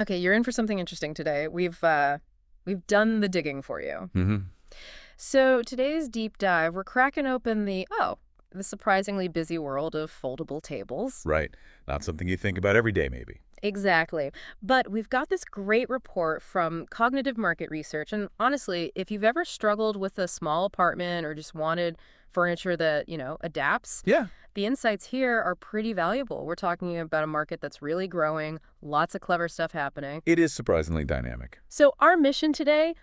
Okay, you're in for something interesting today. We've done the digging for you. Hmm. So today's deep dive, we're cracking open the surprisingly busy world of foldable tables. Right. Not something you think about every day, maybe. Exactly. But we've got this great report from Cognitive Market Research. And honestly, if you've ever struggled with a small apartment or just wanted furniture that, adapts, Yeah. the insights here are pretty valuable. We're talking about a market that's really growing, lots of clever stuff happening. It is surprisingly dynamic. So our mission today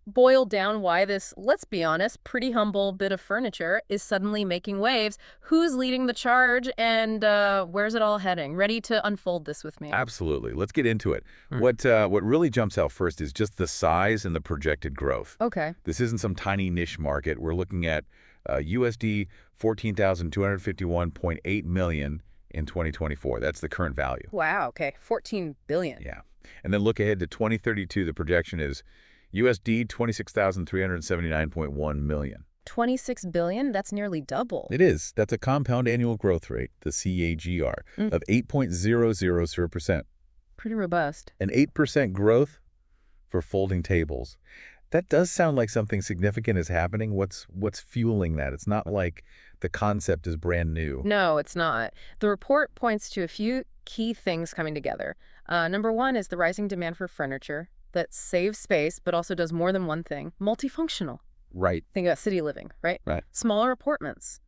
boiled down why this, let's be honest, pretty humble bit of furniture is suddenly making waves. Who's leading the charge and where's it all heading? Ready to unfold this with me? Absolutely. Let's get into it. Hmm. What really jumps out first is just the size and the projected growth. Okay. This isn't some tiny niche market. We're looking at USD 14,251.8 million in 2024. That's the current value. Wow, okay. 14 billion. Yeah. And then look ahead to 2032. The projection is USD 26,379.1 million. 26 billion? That's nearly double. It is. That's a compound annual growth rate, the CAGR, Mm, of 8.000%. pretty robust. An 8% growth for folding tables. That does sound like something significant is happening. What's fueling that? It's not like the concept is brand new. No, it's not. The report points to a few key things coming together. Number one is the rising demand for furniture that saves space but also does more than one thing. Multifunctional. Right. Think about city living, right? Right. Smaller apartments.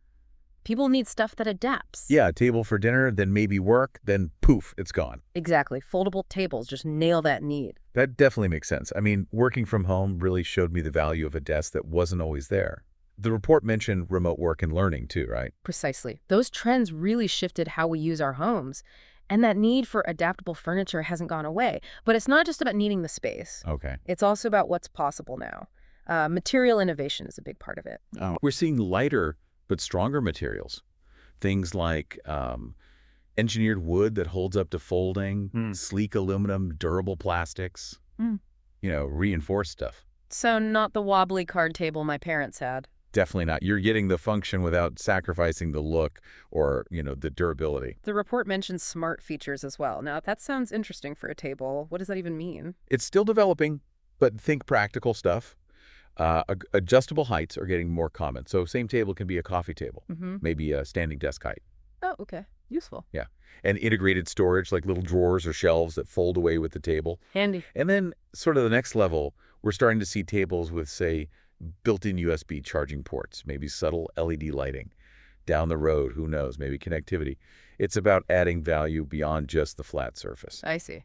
People need stuff that adapts. Yeah, a table for dinner, then maybe work, then poof, it's gone. Exactly. Foldable tables just nail that need. That definitely makes sense. I mean, working from home really showed me the value of a desk that wasn't always there. The report mentioned remote work and learning too, right? Precisely. Those trends really shifted how we use our homes. And that need for adaptable furniture hasn't gone away. But it's not just about needing the space. Okay. It's also about what's possible now. Material innovation is a big part of it. Oh. We're seeing lighter but stronger materials. Things like engineered wood that holds up to folding, sleek aluminum, durable plastics, Mm. reinforced stuff. So not the wobbly card table my parents had. Definitely not. You're getting the function without sacrificing the look or, the durability. The report mentions smart features as well. Now, that sounds interesting for a table. What does that even mean? It's still developing, but think practical stuff. Adjustable heights are getting more common. So same table can be a coffee table, Mm-hmm. maybe a standing desk height. Oh, okay. Useful. Yeah. And integrated storage like little drawers or shelves that fold away with the table. Handy. And then sort of the next level, we're starting to see tables with, say, built-in USB charging ports, maybe subtle LED lighting. Down the road, who knows, maybe connectivity. It's about adding value beyond just the flat surface. I see.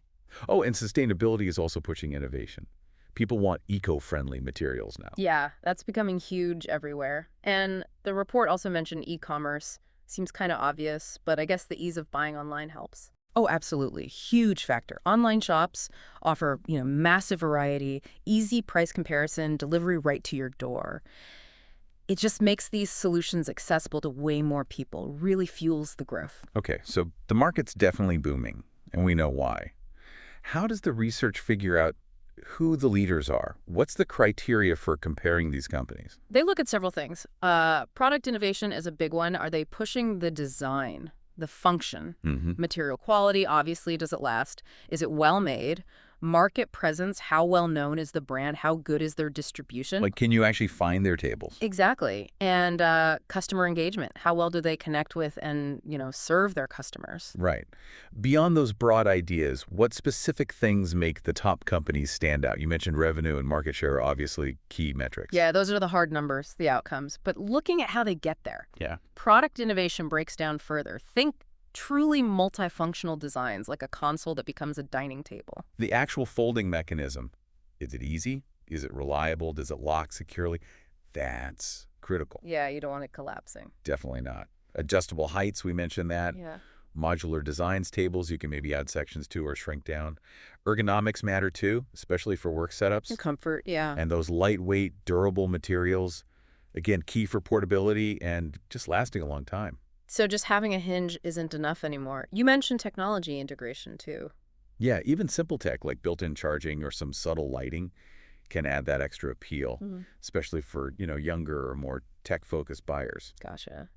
Oh, and sustainability is also pushing innovation. People want eco-friendly materials now. Yeah, that's becoming huge everywhere. And the report also mentioned e-commerce. Seems kind of obvious, but I guess the ease of buying online helps. Oh, absolutely. Huge factor. Online shops offer, massive variety, easy price comparison, delivery right to your door. It just makes these solutions accessible to way more people, really fuels the growth. Okay, so the market's definitely booming, and we know why. How does the research figure out who the leaders are? What's the criteria for comparing these companies? They look at several things. Product innovation is a big one. Are they pushing the design, the function? Mm-hmm. Material quality, obviously, does it last? Is it well made? Market presence, how well known is the brand? How good is their distribution? Like, can you actually find their tables? Exactly. And customer engagement, how well do they connect with and, serve their customers? Right. Beyond those broad ideas, what specific things make the top companies stand out? You mentioned revenue and market share are obviously key metrics. Yeah, those are the hard numbers, the outcomes. But looking at how they get there, Yeah. product innovation breaks down further. Think truly multifunctional designs like a console that becomes a dining table. The actual folding mechanism, is it easy? Is it reliable? Does it lock securely? That's critical. Yeah, you don't want it collapsing. Definitely not. Adjustable heights, we mentioned that. Yeah. Modular designs, tables, you can maybe add sections to or shrink down. Ergonomics matter too, especially for work setups. And comfort, yeah. And those lightweight, durable materials, again, key for portability and just lasting a long time. So just having a hinge isn't enough anymore. You mentioned technology integration too. Yeah, even simple tech like built-in charging or some subtle lighting can add that extra appeal, especially for, younger or more tech-focused buyers. Gotcha.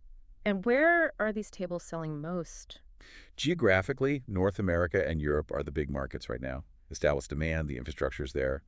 And where are these tables selling most? Geographically, North America and Europe are the big markets right now. Established demand, the infrastructure is there.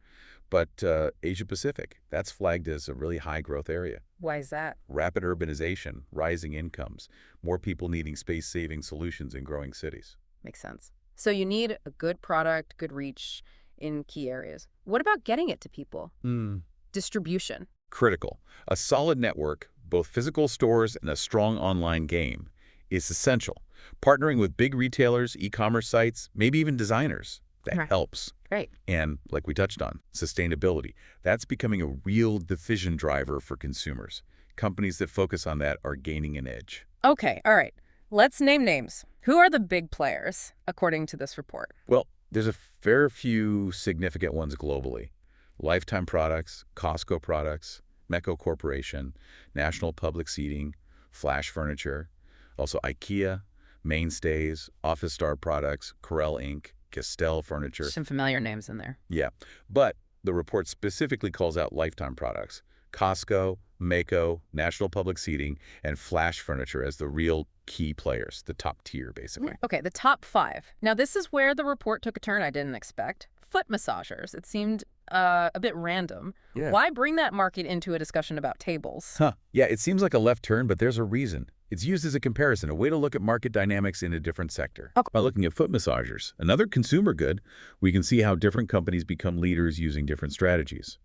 But Asia Pacific, that's flagged as a really high growth area. Why is that? Rapid urbanization, rising incomes, more people needing space-saving solutions in growing cities. Makes sense. So you need a good product, good reach in key areas. What about getting it to people? Hmm. Distribution. Critical. A solid network, both physical stores and a strong online game, is essential. Partnering with big retailers, e-commerce sites, maybe even designers, that Right. helps. Great. And like we touched on, sustainability. That's becoming a real decision driver for consumers. Companies that focus on that are gaining an edge. Okay, all right. Let's name names. Who are the big players, according to this report? Well, there's a fair few significant ones globally. Lifetime Products, Costco Products, Mecco Corporation, National Public Seating, Flash Furniture, also IKEA, Mainstays, Office Star Products, Corel Inc., Castell Furniture. Some familiar names in there. Yeah, but the report specifically calls out Lifetime Products, Costco, Mecco, National Public Seating, and Flash Furniture as the real key players, the top tier, basically. Okay, the top 5. Now, this is where the report took a turn I didn't expect. Foot massagers. It seemed a bit random. Yeah. Why bring that market into a discussion about tables? Huh. Yeah, it seems like a left turn, but there's a reason. It's used as a comparison, a way to look at market dynamics in a different sector. Okay. By looking at foot massagers, another consumer good, we can see how different companies become leaders using different strategies.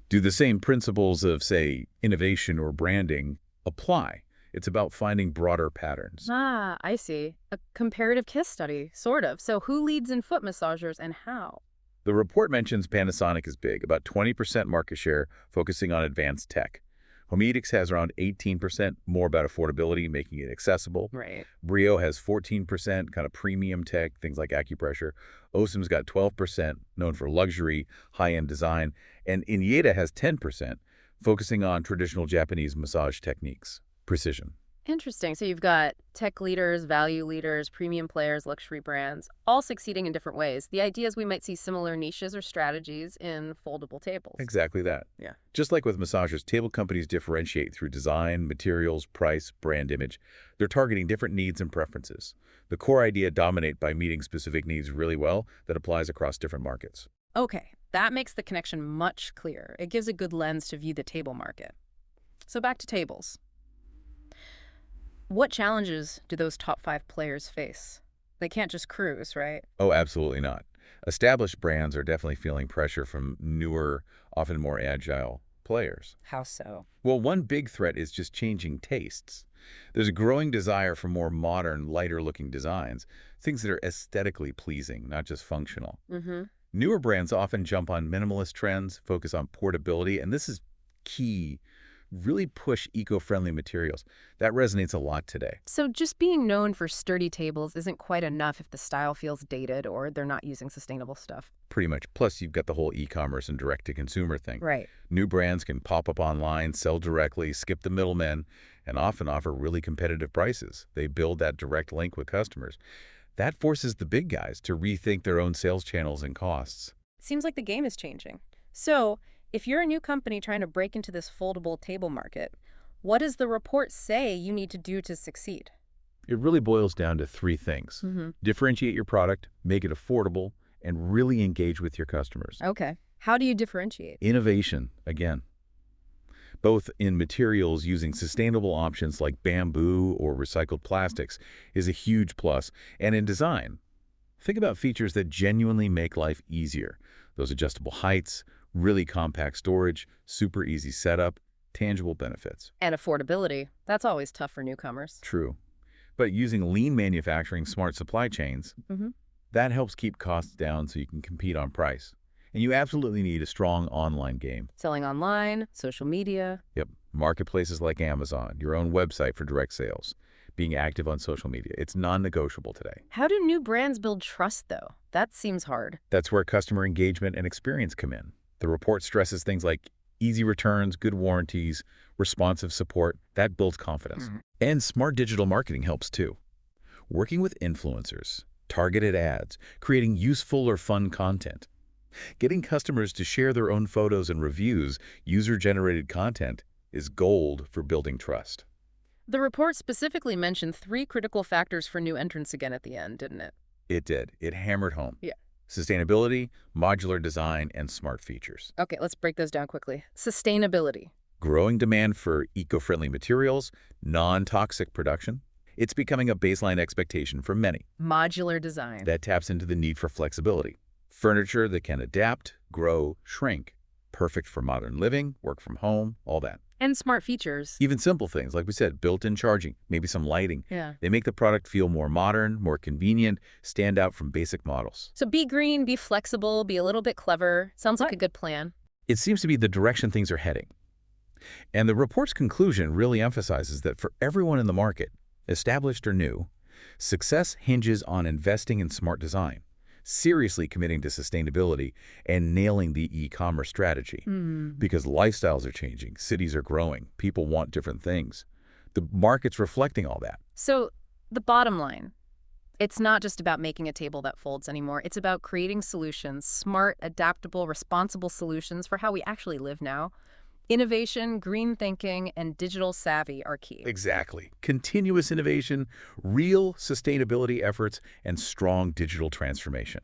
Do the same principles of, say, innovation or branding apply? It's about finding broader patterns. Ah, I see. A comparative case study, sort of. So who leads in foot massagers and how? The report mentions Panasonic is big, about 20% market share, focusing on advanced tech. Homedics has around 18%, more about affordability, making it accessible. Right. Brio has 14%, kind of premium tech, things like acupressure. Osim's got 12%, known for luxury, high-end design. And Inyeta has 10%, focusing on traditional Japanese massage techniques, precision. Interesting. So you've got tech leaders, value leaders, premium players, luxury brands, all succeeding in different ways. The idea is we might see similar niches or strategies in foldable tables. Exactly that. Yeah. Just like with massagers, table companies differentiate through design, materials, price, brand image. They're targeting different needs and preferences. The core idea dominate by meeting specific needs really well that applies across different markets. Okay, that makes the connection much clearer. It gives a good lens to view the table market. So back to tables. What challenges do those top 5 players face? They can't just cruise, right? Oh, absolutely not. Established brands are definitely feeling pressure from newer, often more agile players. How so? Well, one big threat is just changing tastes. There's a growing desire for more modern, lighter-looking designs, things that are aesthetically pleasing, not just functional. Mm-hmm. Newer brands often jump on minimalist trends, focus on portability, and this is key, really push eco-friendly materials. That resonates a lot today. So just being known for sturdy tables isn't quite enough if the style feels dated or they're not using sustainable stuff. Pretty much. Plus, you've got the whole e-commerce and direct-to-consumer thing. Right. New brands can pop up online, sell directly, skip the middlemen, and often offer really competitive prices. They build that direct link with customers. That forces the big guys to rethink their own sales channels and costs. Seems like the game is changing. So if you're a new company trying to break into this foldable table market, what does the report say you need to do to succeed? It really boils down to 3 things. Mm-hmm. Differentiate your product, make it affordable, and really engage with your customers. Okay. How do you differentiate? Innovation, again, both in materials using sustainable options like bamboo or recycled plastics is a huge plus, and in design. Think about features that genuinely make life easier. Those adjustable heights, really compact storage, super easy setup, tangible benefits. And affordability. That's always tough for newcomers. True. But using lean manufacturing, smart supply chains, Mm-hmm. that helps keep costs down so you can compete on price. And you absolutely need a strong online game. Selling online, social media. Yep. Marketplaces like Amazon, your own website for direct sales, being active on social media. It's non-negotiable today. How do new brands build trust, though? That seems hard. That's where customer engagement and experience come in. The report stresses things like easy returns, good warranties, responsive support. That builds confidence. And smart digital marketing helps too. Working with influencers, targeted ads, creating useful or fun content. Getting customers to share their own photos and reviews, user-generated content, is gold for building trust. The report specifically mentioned three critical factors for new entrants again at the end, didn't it? It did. It hammered home. Yeah. Sustainability, modular design, and smart features. Okay, let's break those down quickly. Sustainability. Growing demand for eco-friendly materials, non-toxic production. It's becoming a baseline expectation for many. Modular design. That taps into the need for flexibility. Furniture that can adapt, grow, shrink. Perfect for modern living, work from home, all that. And smart features. Even simple things, like we said, built-in charging, maybe some lighting. Yeah. They make the product feel more modern, more convenient, stand out from basic models. So be green, be flexible, be a little bit clever. Sounds like a Right. good plan. It seems to be the direction things are heading. And the report's conclusion really emphasizes that for everyone in the market, established or new, success hinges on investing in smart design, seriously committing to sustainability, and nailing the e-commerce strategy. Hmm. Because lifestyles are changing, cities are growing, people want different things. The market's reflecting all that. So the bottom line, it's not just about making a table that folds anymore. It's about creating solutions, smart, adaptable, responsible solutions for how we actually live now. Innovation, green thinking, and digital savvy are key. Exactly. Continuous innovation, real sustainability efforts, and strong digital transformation.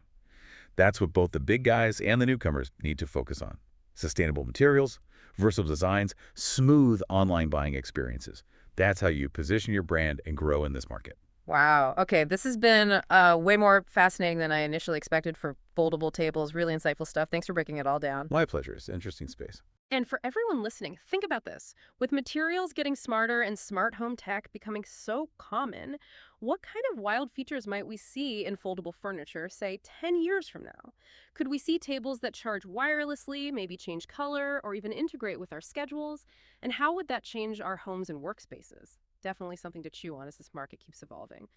That's what both the big guys and the newcomers need to focus on. Sustainable materials, versatile designs, smooth online buying experiences. That's how you position your brand and grow in this market. Wow. Okay, this has been way more fascinating than I initially expected for foldable tables. Really insightful stuff. Thanks for breaking it all down. My pleasure. It's an interesting space. And for everyone listening, think about this. With materials getting smarter and smart home tech becoming so common, what kind of wild features might we see in foldable furniture, say 10 years from now? Could we see tables that charge wirelessly, maybe change color, or even integrate with our schedules? And how would that change our homes and workspaces? Definitely something to chew on as this market keeps evolving.